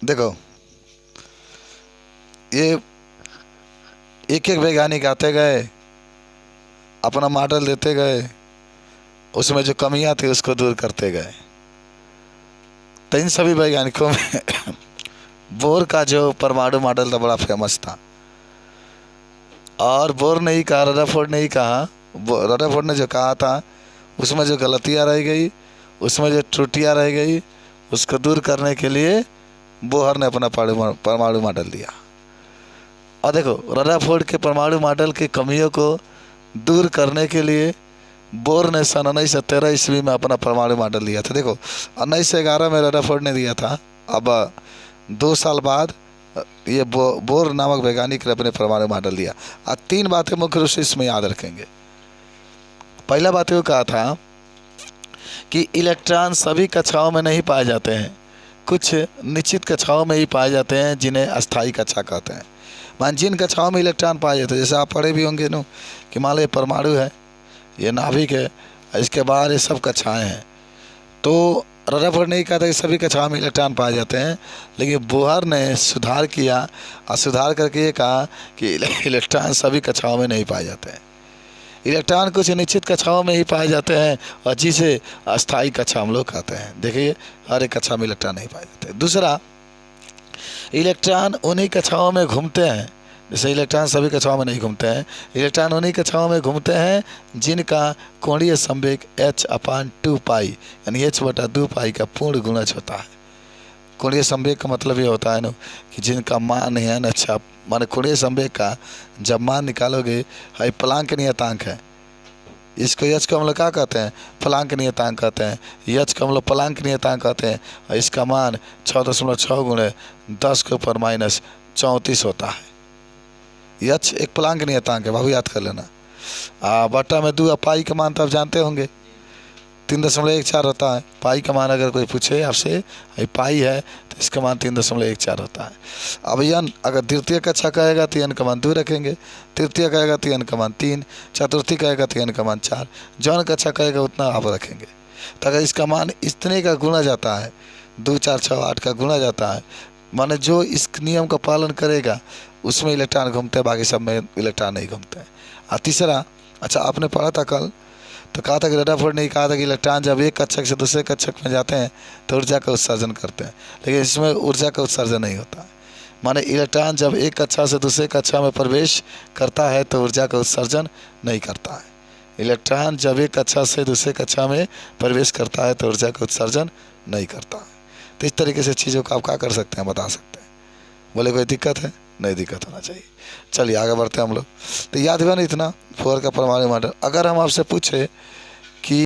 देखो, ये एक एक वैज्ञानिक आते गए, अपना मॉडल देते गए, उसमें जो कमियां थी उसको दूर करते गए। तो इन सभी वैज्ञानिकों में बोर का जो परमाणु मॉडल था बड़ा फेमस था। और बोर ने ही कहा, रदरफोर्ड ने ही कहा, रदरफोर्ड ने जो कहा था उसमें जो गलतियां रह गई, उसमें जो त्रुटियां रह गई, उसको दूर करने के लिए बोहर ने अपना परमाणु मॉडल दिया। और देखो, रदरफोर्ड के परमाणु मॉडल की कमियों को दूर करने के लिए बोर ने सन 1913 ईस्वी में अपना परमाणु मॉडल दिया था। देखो, 1911 में रदरफोर्ड ने दिया था। अब 2 साल बाद ये बोर नामक वैज्ञानिक ने अपने परमाणु मॉडल दिया। और 3 बातें मुख्य रूप से इसमें याद रखेंगे। पहला बात ये कहा था कि इलेक्ट्रॉन सभी कक्षाओं में नहीं पाए जाते हैं, कुछ निश्चित कक्षाओं में ही पाए जाते हैं जिन्हें अस्थायी कक्षा कहते हैं। मान जिन कक्षाओं में इलेक्ट्रॉन पाए जाते हैं, जैसे आप पढ़े भी होंगे नो कि मान लो ये परमाणु है, ये नाभिक है, इसके बाहर ये सब कक्षाएं हैं। तो रदरफोर्ड ने कहा था कि सभी कक्षाओं में इलेक्ट्रॉन पाए जाते हैं, लेकिन बोहर ने सुधार किया और सुधार करके ये कहा कि इलेक्ट्रॉन सभी कक्षाओं में नहीं पाए जाते हैं। इलेक्ट्रॉन कुछ निश्चित कक्षाओं में ही पाए जाते हैं और जिसे अस्थायी कक्षा हम लोग कहते हैं। देखिए, हर एक कक्षा में इलेक्ट्रॉन नहीं पाए जाते। दूसरा, इलेक्ट्रॉन उन्हीं कक्षाओं में घूमते हैं, जैसे इलेक्ट्रॉन सभी कक्षाओं में नहीं घूमते हैं, इलेक्ट्रॉन उन्हीं कक्षाओं में घूमते हैं जिनका कोणीय संवेग h/2π यानी h/2π का पूर्ण गुणज होता है। कोणीय संवेग का मतलब ये होता है ना कि जिनका मान है न, अच्छा माने कोणीय संवेग का जब मान निकालोगे, है प्लांक नियतांक है, इसको यच को हम लोग क्या कहते हैं, प्लांक नियतांक कहते हैं। यच को हम लोग प्लांक नियतांक कहते हैं। और इसका मान 6.6 गुणे 10 के ऊपर -34 होता है। यच एक प्लांक नियतांक है, बाबू याद कर लेना। बट्टा में 2 पाई का मान तो आप जानते होंगे 3.14 होता है। पाई का मान अगर कोई पूछे आपसे, पाई है तो इसका मान 3.14 होता है। अब यन अगर द्वितीय कक्षा कहेगा तो यन का मान 2 रखेंगे, तृतीय कहेगा तो यन का मान 3, चतुर्थी कहेगा तो यन का मान 4, जौन कक्षा कहेगा उतना आप रखेंगे। तो अगर इसका मान इतने का गुणा जाता है, 2 4 6 8 का गुणा जाता है, माने जो इस नियम का पालन करेगा उसमें इलेक्ट्रॉन घूमते हैं, बाकी सब में इलेक्ट्रॉन नहीं घूमते हैं। और तीसरा, अच्छा आपने पढ़ा था कल, तो कहा था कि रदरफोर्ड ने कहा था कि इलेक्ट्रॉन जब एक कक्षक से दूसरे कक्षक में जाते हैं तो ऊर्जा का उत्सर्जन करते हैं, लेकिन इसमें ऊर्जा का उत्सर्जन नहीं होता है। माने इलेक्ट्रॉन जब एक कक्षा से दूसरे कक्षा में प्रवेश करता है तो ऊर्जा का उत्सर्जन नहीं करता है। इलेक्ट्रॉन जब एक कक्षा से दूसरे कक्षा में प्रवेश करता है तो ऊर्जा का उत्सर्जन नहीं करता है। तो इस तरीके से चीज़ों को आप क्या कर सकते हैं, बता सकते हैं। बोले कोई दिक्कत है? नहीं दिक्कत होना चाहिए। चलिए आगे बढ़ते हैं हम लोग। तो याद हुआ ना इतना बोहर का परमाणु मॉडल। अगर हम आपसे पूछे